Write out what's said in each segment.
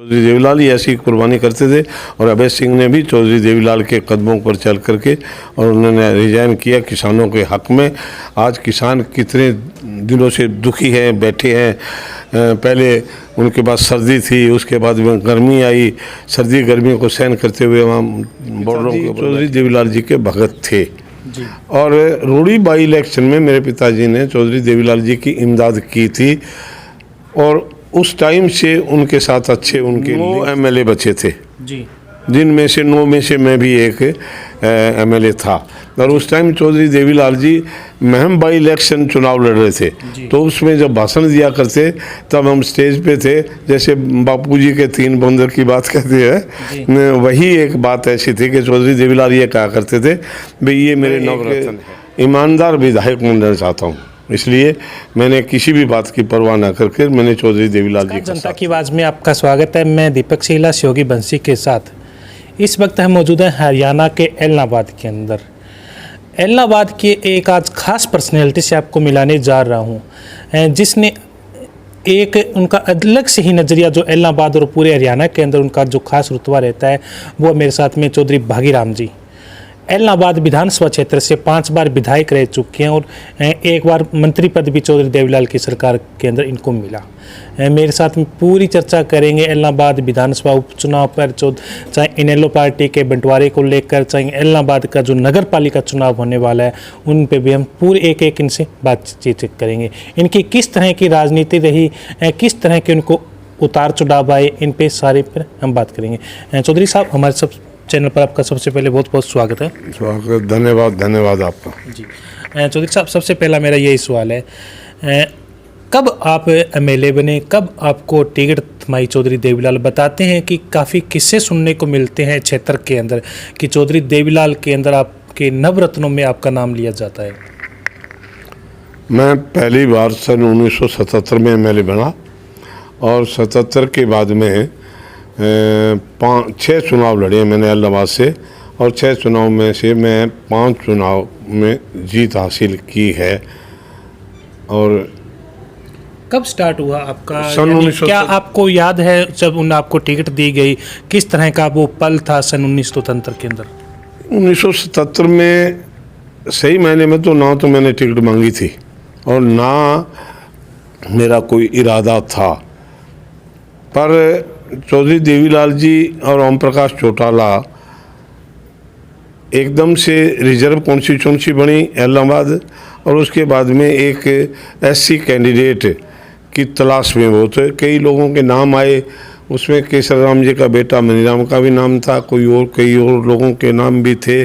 चौधरी देवीलाल ही ऐसी कुर्बानी करते थे और अभय सिंह ने भी चौधरी देवीलाल के कदमों पर चल करके और उन्होंने रिजाइन किया किसानों के हक में। आज किसान कितने दिनों से दुखी हैं, बैठे हैं। पहले उनके पास सर्दी थी, उसके बाद में गर्मी आई, सर्दी गर्मी को सहन करते हुए वहाँ बॉर्डरों के चौधरी देवीलाल जी के भगत थे जी। और रूड़ी बाई इलेक्शन में मेरे पिताजी ने चौधरी देवीलाल जी की इमदाद की थी और उस टाइम से उनके साथ अच्छे उनके 9 एमएलए बचे थे जी, जिनमें से 9 में से मैं भी एक एमएलए था। और उस time Chaudhary Devilal ji Meham by election चुनाव लड़ रहे थे, तो उसमें जब भाषण दिया करते तब हम स्टेज पे थे, जैसे बापूजी के 3 बंदर की बात कहते हैं, वही एक बात ऐसी थी कि चौधरी देवीलाल ये कहा करते थे भाई ये मेरे नवरत्न ईमानदार विधायक बनना चाहता हूँ, इसलिए मैंने किसी भी बात की परवाह न करके मैंने चौधरी देवीलाल जी जनता की आवाज़ में आपका स्वागत है। मैं दीपक शीला सहयोगी बंसी के साथ इस वक्त हम मौजूद हैं हरियाणा के एलनाबाद के अंदर। एलनाबाद के एक आज खास पर्सनैलिटी से आपको मिलाने जा रहा हूं, जिसने एक उनका अलग से ही नज़रिया जो एलनाबाद और पूरे हरियाणा के अंदर उनका जो खास रुतबा रहता है, वो मेरे साथ में चौधरी भागीराम जी एलनाबाद विधानसभा क्षेत्र से 5 बार विधायक रह चुके हैं और एक बार मंत्री पद भी चौधरी देवीलाल की सरकार के अंदर इनको मिला। मेरे साथ में पूरी चर्चा करेंगे एलनाबाद विधानसभा उपचुनाव पर, चाहे इनेलो पार्टी के बंटवारे को लेकर, चाहे एलनाबाद का जो नगर पालिका चुनाव होने वाला है उन पे भी हम पूरे एक इनसे बातचीत करेंगे। इनकी किस तरह की राजनीति रही, किस तरह के उनको उतार चढ़ाव आए, इन पे सारे पर हम बात करेंगे। चौधरी साहब, हमारे सब चैनल पर आपका सबसे पहले बहुत बहुत स्वागत है। स्वागत, धन्यवाद आपका जी। चौधरी साहब, सबसे पहला मेरा यही सवाल है, कब आप एमएलए बने, कब आपको टिकट थमाई चौधरी देवीलाल? बताते हैं कि काफ़ी किस्से सुनने को मिलते हैं क्षेत्र के अंदर कि चौधरी देवीलाल के अंदर आपके नवरत्नों में आपका नाम लिया जाता है। मैं पहली बार सन 1977 में एमएलए बना और 77 के बाद में 6 चुनाव लड़े मैंने एलनाबाद से और 6 चुनाव में से मैं 5 चुनाव में जीत हासिल की है। और कब स्टार्ट हुआ आपका? सन क्या आपको याद है जब उन आपको टिकट दी गई, किस तरह का वो पल था सन 1977 के अंदर? 1977 में सही मायने में तो ना तो मैंने टिकट मांगी थी और ना मेरा कोई इरादा था, पर चौधरी देवीलाल जी और ओम प्रकाश चौटाला एकदम से रिजर्व कॉन्स्टिट्यूंसी बनी एलनाबाद और उसके बाद में एक एससी कैंडिडेट की तलाश में वो थे। कई लोगों के नाम आए, उसमें केसर राम जी का बेटा मनीराम का भी नाम था, कई और लोगों के नाम भी थे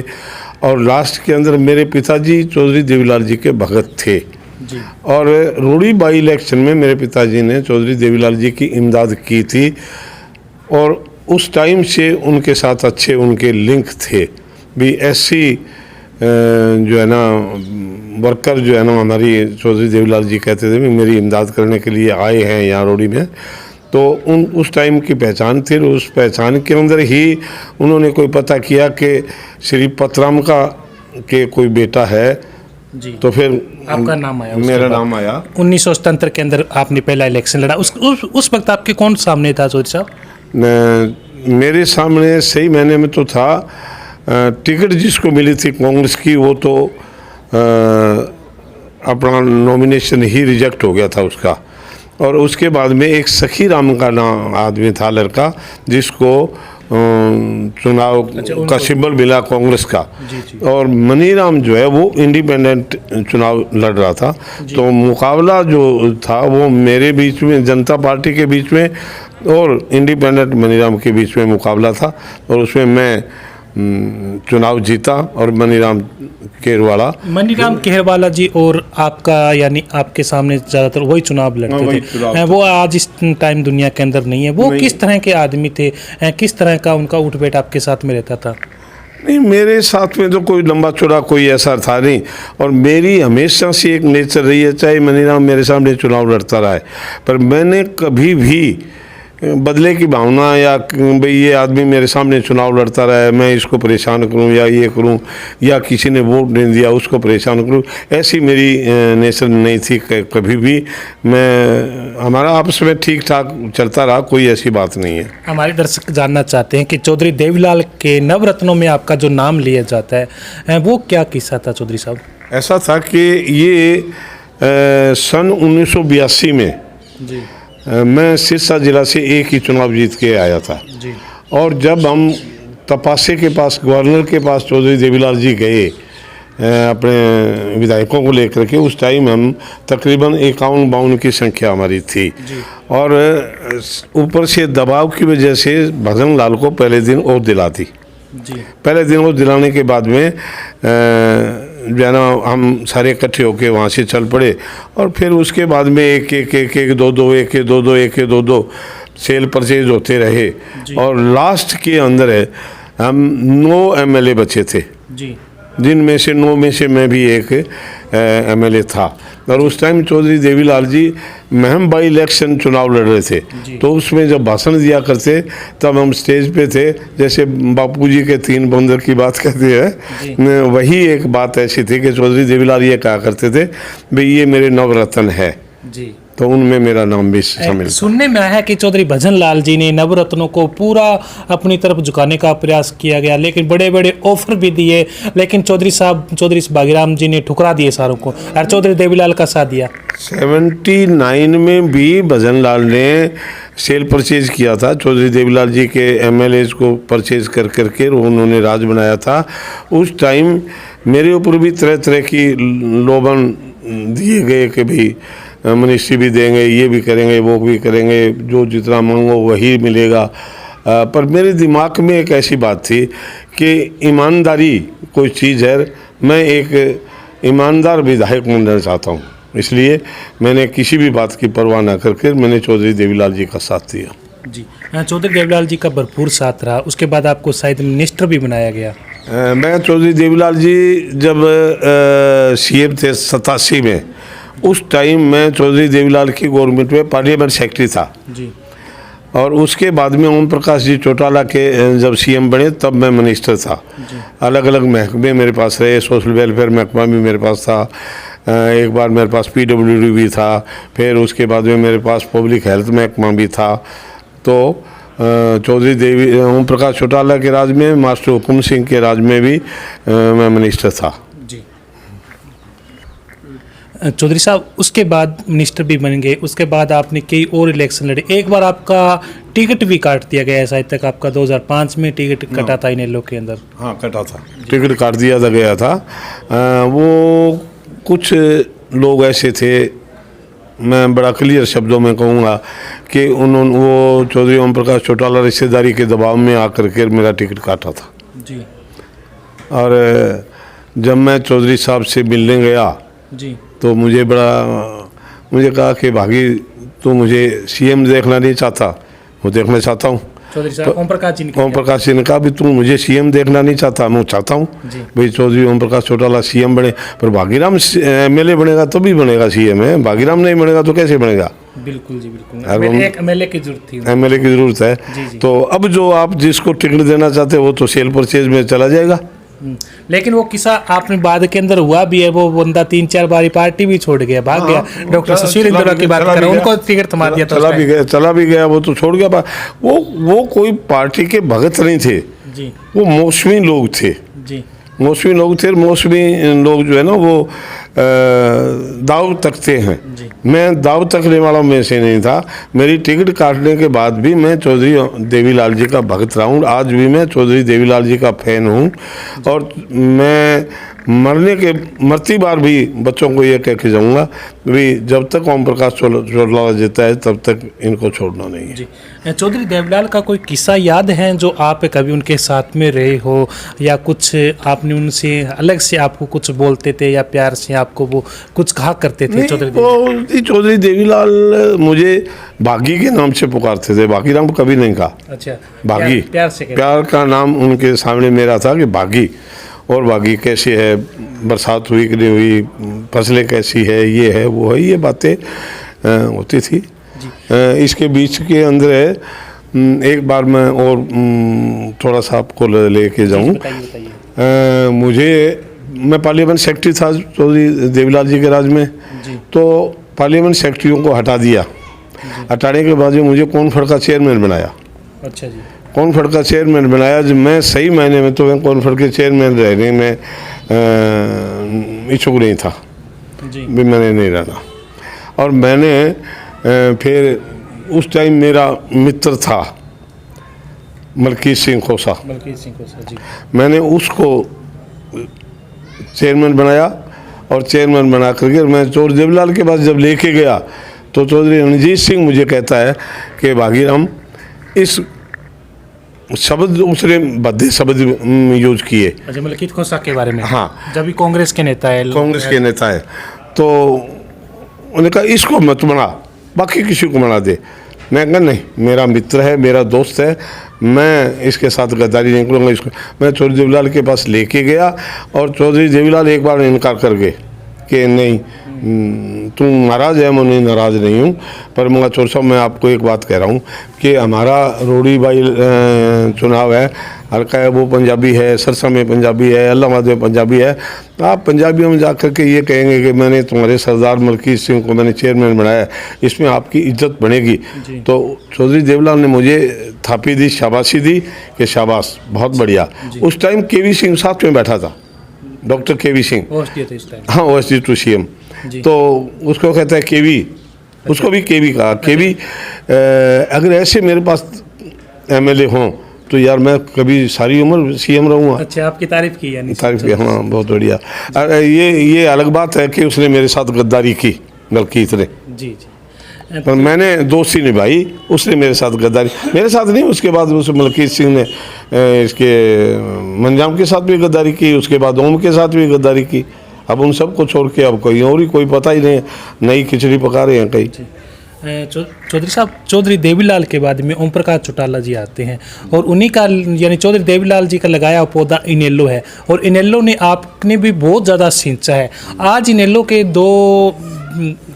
और लास्ट के अंदर मेरे पिताजी चौधरी देवीलाल जी के भगत थे जी। और रूड़ी बाई इलेक्शन में मेरे पिताजी ने चौधरी देवीलाल जी की इमदाद की थी और उस टाइम से उनके साथ अच्छे उनके लिंक थे भी। एससी जो है ना वर्कर जो है ना हमारी चौधरी देवीलाल जी कहते थे भी मेरी इमदाद करने के लिए आए हैं यहाँ रोड़ी में, तो उस टाइम की पहचान थी। उस पहचान के अंदर ही उन्होंने कोई पता किया कि श्री पतराम का के कोई बेटा है जी, तो फिर आपका नाम आया, मेरा नाम आया। 1977 के अंदर आपने पहला इलेक्शन लड़ा। उस वक्त आपके कौन सामने था चौधरी साहब? मेरे सामने सही महीने में तो था टिकट जिसको मिली थी कांग्रेस की, वो तो अपना नॉमिनेशन ही रिजेक्ट हो गया था उसका। और उसके बाद में एक सखी राम का नाम आदमी था, लड़का, जिसको चुनाव का सिंबल मिला कांग्रेस का। और मनीराम जो है वो इंडिपेंडेंट चुनाव लड़ रहा था। तो मुकाबला जो था वो मेरे बीच में, जनता पार्टी के बीच में और इंडिपेंडेंट मनीराम के बीच में मुकाबला था और उसमें मैं चुनाव जीता और मनीराम केहरवाला जी और आपका, यानी आपके सामने ज़्यादातर वही चुनाव लड़ते थे। वो आज इस टाइम दुनिया के अंदर नहीं है। वो किस तरह के आदमी थे, किस तरह का उनका उठ बैठ आपके साथ में रहता था? नहीं, मेरे साथ में तो कोई लंबा चौड़ा कोई ऐसा था नहीं और मेरी हमेशा से एक नेचर रही है, चाहे मनीराम मेरे सामने चुनाव लड़ता रहा है, पर मैंने कभी भी बदले की भावना या भाई ये आदमी मेरे सामने चुनाव लड़ता रहा है, मैं इसको परेशान करूं या ये करूं, या किसी ने वोट नहीं दिया उसको परेशान करूं, ऐसी मेरी नेचर नहीं थी कभी भी। हमारा आपस में ठीक ठाक चलता रहा, कोई ऐसी बात नहीं है। हमारे दर्शक जानना चाहते हैं कि चौधरी देवीलाल के नवरत्नों में आपका जो नाम लिया जाता है वो क्या किस्सा था चौधरी साहब? ऐसा था कि ये सन 1982 में जी मैं सिरसा जिला से एक ही चुनाव जीत के आया था। जी और जब हम तपासे के पास, गवर्नर के पास चौधरी देवीलाल जी गए अपने विधायकों को लेकर के, उस टाइम हम तकरीबन 51-52 की संख्या हमारी थी। और ऊपर से दबाव की वजह से भजन लाल को पहले दिन और दिला दी। पहले दिन वो दिलाने के बाद में जो है ना हम सारे इकट्ठे होके वहाँ से चल पड़े। और फिर उसके बाद में एक दो सेल परचेज होते रहे। और लास्ट के अंदर है हम 9 MLA बचे थे, जिनमें से 9 में से मैं भी एक MLA था। और उस time Chaudhary Devilal ji Meham by election चुनाव लड़ रहे थे, तो उसमें जब भाषण दिया करते तब हम स्टेज पे थे, जैसे बापूजी के 3 बंदर की बात कहते हैं, वही एक बात ऐसी थी कि चौधरी देवीलाल ये कहा करते थे भाई ये मेरे नवरत्न है जी, तो उनमें मेरा नाम भी शामिल। सुनने में आया कि चौधरी भजन लाल जी ने नवरत्नों को पूरा अपनी तरफ झुकाने का प्रयास किया गया, लेकिन बड़े बड़े ऑफर भी दिए, लेकिन चौधरी बागीराम जी ने ठुकरा दिए सारों को और चौधरी देवीलाल का साथ दिया। 79 में भी भजन लाल ने सेल परचेज किया था, चौधरी देवीलाल जी के MLAs को परचेज कर करके उन्होंने राज बनाया था। उस टाइम मेरे ऊपर भी तरह तरह की लोभन दिए गए कि भाई मिनिस्ट्री भी देंगे, ये भी करेंगे, वो भी करेंगे, जो जितना मांगो वही मिलेगा। पर मेरे दिमाग में एक ऐसी बात थी कि ईमानदारी कोई चीज़ है, मैं एक ईमानदार विधायक बनना चाहता हूँ, इसलिए मैंने किसी भी बात की परवाह ना करके मैंने चौधरी देवीलाल जी का साथ दिया। जी, चौधरी देवीलाल जी का भरपूर साथ रहा, उसके बाद आपको शायद मिनिस्टर भी बनाया गया। मैं चौधरी देवीलाल जी जब CM थे 87 में, उस टाइम मैं चौधरी देवीलाल की गवर्नमेंट में पार्लियामेंट सेक्रेटरी था जी। और उसके बाद में ओम प्रकाश जी चौटाला के जब CM बने तब मैं मिनिस्टर था। अलग अलग महकमे मेरे पास रहे, सोशल वेलफेयर महकमा भी मेरे पास था, एक बार मेरे पास PWD भी था, फिर उसके बाद में मेरे पास पब्लिक हेल्थ महकमा भी था। तो चौधरी ओम प्रकाश चौटाला के राज में, मास्टर हुकुम सिंह के राज में भी मैं मिनिस्टर था जी। चौधरी साहब उसके बाद मिनिस्टर भी बन गए, उसके बाद आपने कई और इलेक्शन लड़े, एक बार आपका टिकट भी काट दिया गया है, शायद तक आपका 2005 में टिकट कटा था इनेलो के अंदर। हाँ कटा था, टिकट काट दिया गया था। वो कुछ लोग ऐसे थे, मैं बड़ा क्लियर शब्दों में कहूँगा कि उन्होंने वो चौधरी ओम प्रकाश चौटाला रिश्तेदारी के दबाव में आकर के मेरा टिकट काटा था जी। और जब मैं चौधरी साहब से मिलने गया जी, तो मुझे कहा कि भागी तो मुझे CM देखना नहीं चाहता, वो देखना चाहता हूँ। चौधरी साहब ओम प्रकाश जी ने कहा भी तू मुझे CM देखना नहीं चाहता, मैं चाहता हूँ भाई चौधरी ओम प्रकाश चौटाला CM बने, पर बागीराम MLA बनेगा तो भी बनेगा CM है, बागीराम नहीं बनेगा तो कैसे बनेगा? बिल्कुल जी बिल्कुल, एक MLA की जरूरत थी, MLA की जरूरत है जी। तो अब जो आप जिसको टिकट देना चाहते हो वो तो सेल परचेज में चला जाएगा। लेकिन वो किस्सा आपने बाद के अंदर हुआ भी है, वो बंदा 3-4 बारी पार्टी भी छोड़ गया, भाग गया। डॉक्टर सुशील इंदौरा की बात करें, उनको टिकट थमा दिया, चला भी गया, वो तो छोड़ गया। वो कोई पार्टी के भगत नहीं थे जी, वो मौसमी लोग थे जी। मौसमी लोग जो है ना वो दाव तकते हैं, मैं दाव तकने वालों में से नहीं था। मेरी टिकट काटने के बाद भी मैं चौधरी देवीलाल जी का भक्त रहा हूँ, आज भी मैं चौधरी देवीलाल जी का फैन हूँ। और मैं मरती बार भी बच्चों को ये कह के जाऊँगा भी जब तक ओम प्रकाश चौटाला जीता है तब तक इनको छोड़ना नहीं है जी। चौधरी देवीलाल का कोई किस्सा याद है जो आप कभी उनके साथ में रहे हो, या कुछ आपने उनसे अलग से आपको कुछ बोलते थे या प्यार से आपको वो कुछ कहा करते थे? चौधरी देवीलाल मुझे बागी के नाम से पुकारते थे, बागीराम कभी नहीं कहा। अच्छा, बागी प्यार का नाम उनके सामने मेरा था कि बागी। और बागी कैसे है, बरसात हुई कि नहीं हुई, फसलें कैसी है, ये है वो है, ये बातें होती थी। इसके बीच के अंदर है, एक बार मैं और थोड़ा सा आपको लेके जाऊँ। बताइए। मैं पार्लियामेंट सेक्रेटरी था चौधरी देवीलाल जी के राज में, तो पार्लियामेंट सेक्रेटरियों को हटा दिया। हटाने के बाद मुझे कॉन्फेड का चेयरमैन बनाया। अच्छा जी। कॉन्फेड का चेयरमैन बनाया। जब मैं सही मायने में तो मैं कॉन्फेड के चेयरमैन रहने में इच्छुक नहीं था जी। भी, मैंने नहीं रहना। और मैंने फिर उस टाइम मेरा मित्र था मलकीत सिंह खोसा, जी। मैंने उसको चेयरमैन बनाया। और चेयरमैन बना करके मैं चौधरी देवीलाल के पास जब लेके गया तो चौधरी रणजीत सिंह मुझे कहता है कि भागीराम, इस शब्द उसने बद्धे शब्द यूज किए। अच्छा, मलकीत खोसा के बारे में। हाँ, जब भी कांग्रेस के नेता है, कांग्रेस के नेता है, तो उन्होंने कहा इसको मत बना, बाकी किसी को बना दे। मैं कहा नहीं, मेरा मित्र है, मेरा दोस्त है, मैं इसके साथ गद्दारी नहीं करूँगा। इसको मैं चौधरी देवीलाल के पास लेके गया और चौधरी देवीलाल एक बार इनकार कर गए कि नहीं, तुम नाराज़ है, मैं नहीं नाराज़ नहीं हूँ, पर मगर चौधरी साहब मैं आपको एक बात कह रहा हूँ कि हमारा रोड़ी बाई चुनाव है, हल्का है वो पंजाबी है, सरसा में पंजाबी है, इलाहाबाद में पंजाबी है। आप पंजाबियों में जा कर के ये कहेंगे कि मैंने तुम्हारे सरदार मलकीत सिंह को मैंने चेयरमैन बनाया, इसमें आपकी इज्जत बनेगी। तो चौधरी देवीलाल ने मुझे थापी दी, शाबाशी दी कि शाबाश, बहुत बढ़िया। उस टाइम केवी सिंह साथ में बैठा था, डॉक्टर केवी सिंह, हाँ OSD टू CM। तो उसको कहता है केवी, उसको भी केवी कहा। केवी अगर ऐसे मेरे पास MLA हों तो यार मैं कभी सारी उम्र CM रहूँगा। अच्छा, आपकी तारीफ की यानी? तारीफ की, हाँ, बहुत बढ़िया। ये अलग बात है कि उसने मेरे साथ गद्दारी की, मलकीत ने। जी। पर मैंने दोस्ती निभाई, उसने मेरे साथ गद्दारी, मेरे साथ नहीं, उसके बाद उस मलकीत सिंह ने इसके मंजाम के साथ भी गद्दारी की, उसके बाद ओम के साथ भी गद्दारी की। अब उन सबको छोड़ के अब कहीं और ही कोई पता ही नहीं, नई खिचड़ी पका रहे हैं कहीं। चौधरी साहब, चौधरी देवीलाल के बाद में ओम प्रकाश चौटाला जी आते हैं और उन्हीं का यानी चौधरी देवीलाल जी का लगाया हुआ पौधा इनेलो है, और इनेलो ने आपने भी बहुत ज़्यादा सींचा है। आज इनेलो के 2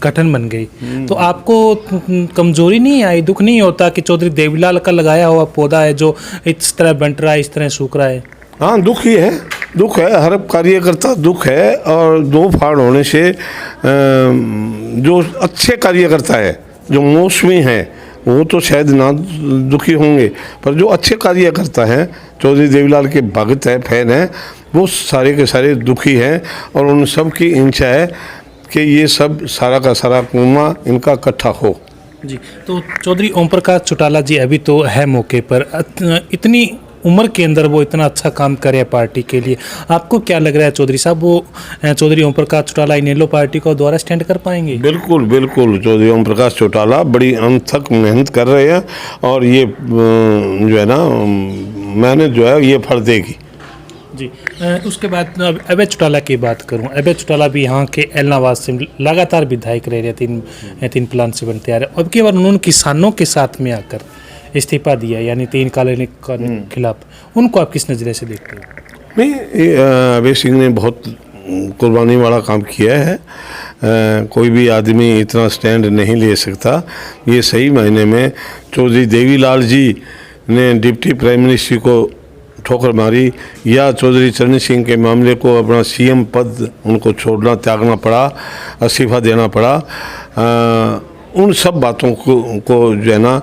गठन बन गई, तो आपको कमजोरी नहीं आई, दुख नहीं होता कि चौधरी देवीलाल का लगाया हुआ पौधा है जो इस तरह बंट रहा है, इस तरह सूख रहा है? हाँ, दुख ही है, दुख है, हर कार्यकर्ता दुख है। और 2 फाड़ होने से जो अच्छे कार्यकर्ता है, जो मौसमी हैं, वो तो शायद ना दुखी होंगे, पर जो अच्छे कार्यकर्ता हैं, चौधरी देवीलाल के भगत हैं, फैन हैं, वो सारे के सारे दुखी हैं। और उन सब की इच्छा है कि ये सब सारा का सारा कुआं इनका इकट्ठा हो। जी। तो चौधरी ओम प्रकाश चौटाला जी अभी तो है मौके पर, इतनी उम्र के अंदर वो इतना अच्छा काम करे पार्टी के लिए, आपको क्या लग रहा है चौधरी साहब, वो चौधरी ओम प्रकाश चौटाला इनेलो पार्टी को दोबारा स्टैंड कर पाएंगे? बिल्कुल बिल्कुल, चौधरी ओम प्रकाश चौटाला बड़ी अनथक मेहनत कर रहे हैं, और ये जो है ना, मेहनत जो है ये फल देगी। जी। उसके बाद अभय चौटाला की बात करूं, अभय चौटाला भी यहाँ के एलनाबाद से लगातार विधायक रह रहे, 3 प्लान से बनते आ रहे। अब की बार उन्होंने किसानों के साथ में आकर इस्तीफा दिया, यानी 3 काले के खिलाफ, उनको आप किस नज़रिए से देखते हो? नहीं, अभय सिंह ने बहुत कुर्बानी वाला काम किया है। कोई भी आदमी इतना स्टैंड नहीं ले सकता। ये सही मायने में चौधरी देवीलाल जी ने डिप्टी प्राइम मिनिस्टर को ठोकर मारी, या चौधरी चरण सिंह के मामले को अपना CM पद उनको छोड़ना, त्यागना पड़ा, इस्तीफा देना पड़ा। उन सब बातों को जो है ना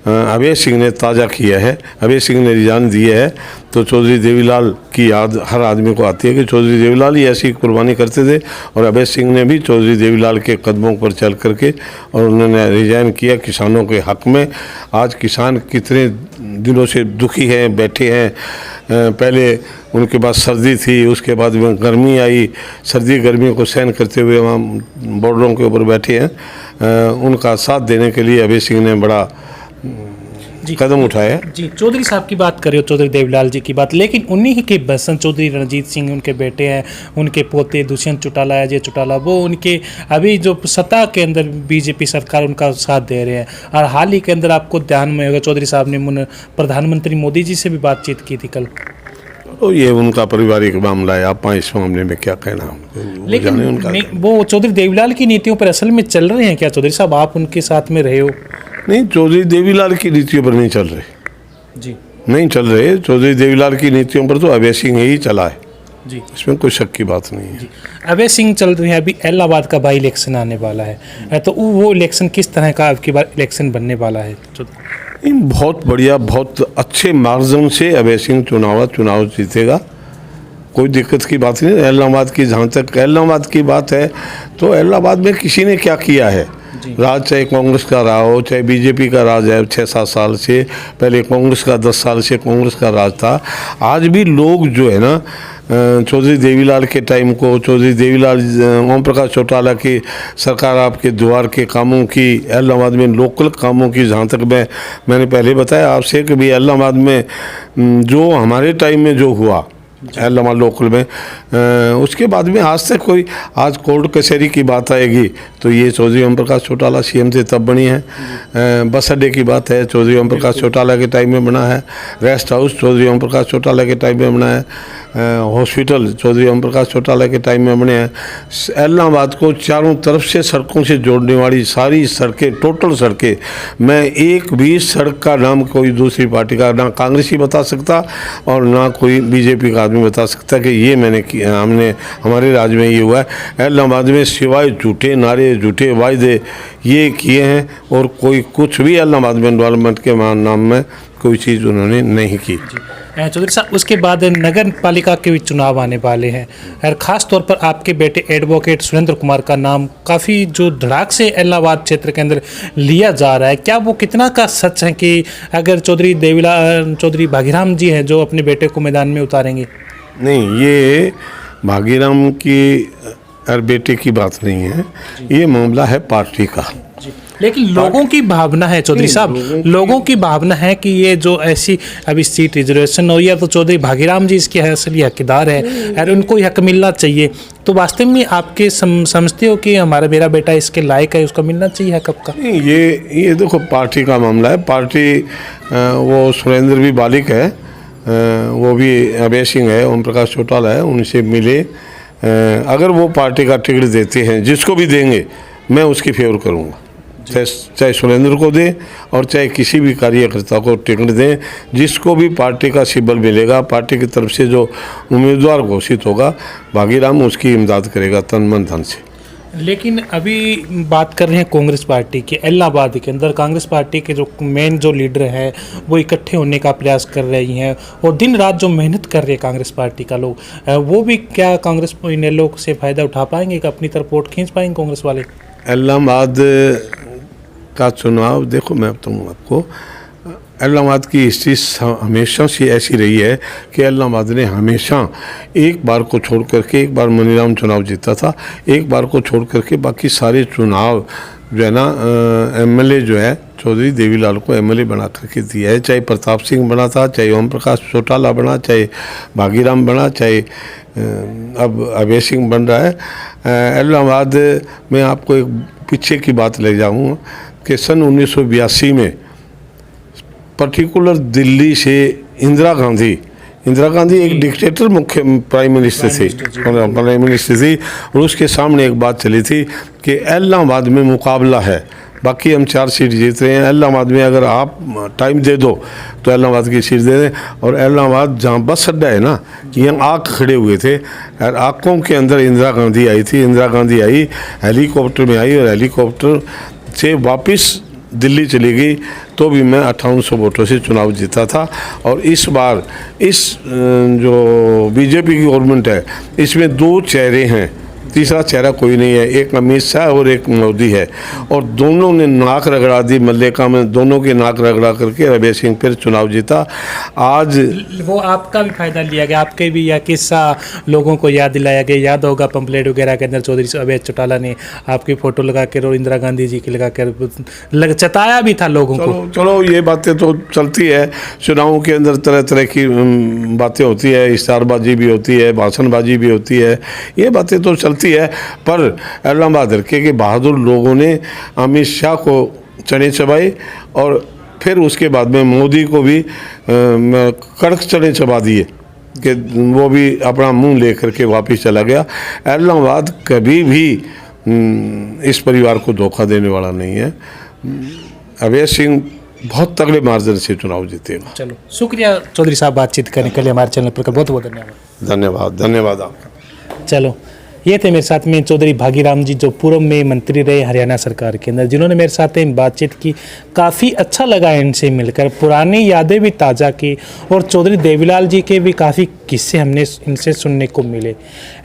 अभय सिंह ने ताज़ा किया है, अभय सिंह ने रिजाइन दिए है। तो चौधरी देवीलाल की याद हर आदमी को आती है कि चौधरी देवीलाल ही ऐसी कुर्बानी करते थे, और अभय सिंह ने भी चौधरी देवीलाल के कदमों पर चल करके और उन्होंने रिजाइन किया किसानों के हक़ में। आज किसान कितने दिनों से दुखी हैं, बैठे हैं। पहले उनके पास सर्दी थी, उसके बाद में गर्मी आई, सर्दी गर्मी को सहन करते हुए वहाँ बॉर्डरों के ऊपर बैठे हैं। उनका साथ देने के लिए अभय सिंह ने बड़ा कदम उठाया। जी। चौधरी साहब की बात करें, चौधरी देवीलाल जी की बात, लेकिन उन्हीं के बहसन चौधरी रणजीत सिंह उनके बेटे हैं, उनके पोते दुष्यंत चौटाला, अजय चौटाला, वो उनके अभी जो सत्ता के अंदर बीजेपी सरकार उनका साथ दे रहे हैं। और हाल ही के अंदर आपको ध्यान में होगा, चौधरी साहब ने प्रधानमंत्री मोदी जी से भी बातचीत की थी कल। तो ये उनका पारिवारिक मामला है, आप इस मामले में क्या कहना? लेकिन उनका वो चौधरी देवीलाल की नीतियों पर असल में चल रहे हैं क्या चौधरी साहब? आप उनके साथ में रहे हो। नहीं, चौधरी देवीलाल की नीतियों पर नहीं चल रहे, जी नहीं चल रहे। चौधरी देवीलाल की नीतियों पर तो अभय सिंह ही चला है, जी। इसमें कोई शक की बात नहीं है। अभय सिंह चल रही है, अभी इलाहाबाद का बाई इलेक्शन आने वाला है, तो वो इलेक्शन किस तरह का अब की बार इलेक्शन बनने वाला है? बहुत बढ़िया, बहुत अच्छे मार्जिन से अभय सिंह चुनाव जीतेगा, कोई दिक्कत की बात नहीं। इलाहाबाद की, जहाँ तक इलाहाबाद की बात है, तो इलाहाबाद में किसी ने क्या किया है, राज चाहे कांग्रेस का रहा हो चाहे बीजेपी का राज है 6-7 साल से, पहले कांग्रेस का 10 साल से कांग्रेस का राज था। आज भी लोग जो है ना, चौधरी देवीलाल के टाइम को, चौधरी देवीलाल, ओम प्रकाश चौटाला की सरकार, आपके द्वार के कामों की, इलाहाबाद में लोकल कामों की, जहाँ तक मैंने पहले बताया आपसे कि भी इलाहाबाद में जो हमारे टाइम में जो हुआ इलाहाबाद लोकल में, उसके बाद में आज तक कोई, आज कोर्ट कचहरी की बात आएगी तो ये चौधरी ओम प्रकाश चौटाला सीएम थे तब बनी है। बस अड्डे की बात है, चौधरी ओम प्रकाश चौटाला के टाइम में बना है। रेस्ट हाउस चौधरी ओम प्रकाश चौटाला के टाइम में बना है। हॉस्पिटल चौधरी ओम प्रकाश चौटाला के टाइम में बने हैं। इलाहाबाद को चारों तरफ से सड़कों से जोड़ने वाली सारी सड़कें, टोटल सड़कें, मैं एक भी सड़क का नाम कोई दूसरी पार्टी का, ना कांग्रेसी बता सकता और ना कोई बीजेपी का आदमी बता सकता कि ये मैंने किया, हमने, हमारे राज्य में ये हुआ है। इलाहाबाद में सिवाय झूठे नारे, झूठे वायदे ये किए हैं, और कोई कुछ भी इलाहाबाद में डेवलपमेंट के नाम में कोई चीज़ उन्होंने नहीं की। चौधरी साहब, उसके बाद नगर पालिका के भी चुनाव आने वाले हैं, और ख़ास तौर पर आपके बेटे एडवोकेट सुरेंद्र कुमार का नाम काफ़ी जो धड़ाक से इलाहाबाद क्षेत्र के अंदर लिया जा रहा है, क्या वो कितना का सच है कि अगर चौधरी भागीराम जी हैं जो अपने बेटे को मैदान में उतारेंगे? नहीं, ये भागीराम की और बेटे की बात नहीं है, ये मामला है पार्टी का। लेकिन लोगों की भावना है चौधरी साहब, लोगों की भावना है कि ये जो ऐसी अभी सीट रिजर्वेशन हो, या तो चौधरी भागीराम जी इसके असली हकदार है और उनको हक मिलना चाहिए। तो वास्तव में आपके समझते हो कि मेरा बेटा इसके लायक है, उसको मिलना चाहिए हक का? ये देखो, पार्टी का मामला है। पार्टी, वो सुरेंद्र भी बालिक है, वो भी अभय सिंह है, ओम प्रकाश चौटाला है, उनसे मिले। अगर वो पार्टी का टिकट देते हैं, जिसको भी देंगे मैं उसकी फेवर करूँगा, चाहे सुरेंद्र को दें और चाहे किसी भी कार्यकर्ता को टिकट दें, जिसको भी पार्टी का सिंबल मिलेगा, पार्टी की तरफ से जो उम्मीदवार घोषित होगा, भागीराम उसकी इमदाद करेगा तन मन धन से। लेकिन अभी बात कर रहे हैं कांग्रेस पार्टी के, इलाहाबाद के अंदर कांग्रेस पार्टी के जो मेन जो लीडर हैं वो इकट्ठे होने का प्रयास कर रही हैं, और दिन रात जो मेहनत कर रहे हैं कांग्रेस पार्टी का लोग, वो भी क्या कांग्रेस इनेलो से फ़ायदा उठा पाएंगे कि अपनी तरफ वोट खींच पाएंगे कांग्रेस वाले? इलाहाबाद का चुनाव, देखो मैं बताऊँ आपको, इलाहाबाद की हिस्ट्री हमेशा से ऐसी रही है कि इलाहाबाद ने हमेशा एक बार को छोड़ करके, एक बार मनीराम चुनाव जीता था, एक बार को छोड़ करके बाकी सारे चुनाव जो है ना, एमएलए जो है चौधरी देवीलाल को एमएलए बना करके दिया है। चाहे प्रताप सिंह बना था, चाहे ओम प्रकाश चौटाला बना, चाहे भागीराम बना, चाहे अब अभय सिंह बन रहा है। इलाहाबाद में आपको एक पीछे की बात ले जाऊँगा कि सन 1982 में पर्टिकुलर दिल्ली से इंदिरा गांधी एक डिक्टेटर मुख्य प्राइम मिनिस्टर थी, और उसके सामने एक बात चली थी कि इलाहाबाद में मुकाबला है, बाकी हम 4 सीट जीत रहे हैं, इलाहाबाद में अगर आप टाइम दे दो तो इलाहाबाद की सीट दे दें। और इलाहाबाद जहाँ बस अड्डा है ना, यहाँ आग खड़े हुए थे, और आँखों के अंदर इंदिरा गांधी आई थी। इंदिरा गांधी आई, हेलीकॉप्टर में आई, और हेलीकॉप्टर से वापस दिल्ली चली गई, तो भी मैं 5800 वोटों से चुनाव जीता था। और इस बार इस जो बीजेपी की गवर्नमेंट है, इसमें 2 चेहरे हैं, तीसरा चेहरा कोई नहीं है, एक अमित शाह और एक मोदी है, और दोनों ने नाक रगड़ा दी मल्लिका में, दोनों के नाक रगड़ा करके अभय सिंह फिर चुनाव जीता। आज वो आपका भी फायदा लिया गया, आपके भी यह किस्सा लोगों को याद दिलाया गया, याद होगा पंपलेट वगैरह के अंदर चौधरी अभय चौटाला ने आपकी फ़ोटो लगा कर और इंदिरा गांधी जी की लगा कर चताया भी था लोगों को। चलो ये बातें तो चलती है, चुनावों के अंदर तरह तरह की बातें होती है, इश्तारबाजी भी होती है, भाषणबाजी भी होती है, ये बातें तो चलती है। पर इलाहाबाद के बहादुर लोगों ने अमित शाह को चने चबाए, और फिर उसके बाद में मोदी को भी कड़क चने चबा दिए कि वो भी अपना मुंह लेकर के वापस चला गया। इलाहाबाद कभी भी इस परिवार को धोखा देने वाला नहीं है। अवैध सिंह बहुत तगड़े मार्जिन से चुनाव जीतेगा। चलो शुक्रिया चौधरी साहब, बातचीत करने के लिए हमारे चैनल पर बहुत बहुत धन्यवाद। धन्यवाद आपका। चलो, ये थे मेरे साथ में चौधरी भागीराम जी, जो पूर्व में मंत्री रहे हरियाणा सरकार के अंदर, जिन्होंने मेरे साथ में बातचीत की। काफ़ी अच्छा लगा इनसे मिलकर, पुरानी यादें भी ताज़ा की और चौधरी देवीलाल जी के भी काफ़ी किस्से हमने इनसे सुनने को मिले।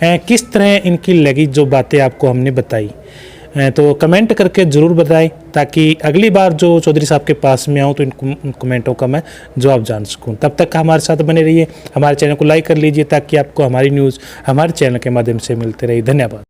किस तरह इनकी लगी जो बातें आपको हमने बताई, तो कमेंट करके ज़रूर बताएं, ताकि अगली बार जो चौधरी साहब के पास में आऊँ तो इन कमेंटों का मैं जवाब जान सकूँ। तब तक हमारे साथ बने रहिए, हमारे चैनल को लाइक कर लीजिए ताकि आपको हमारी न्यूज़ हमारे चैनल के माध्यम से मिलते रहे। धन्यवाद।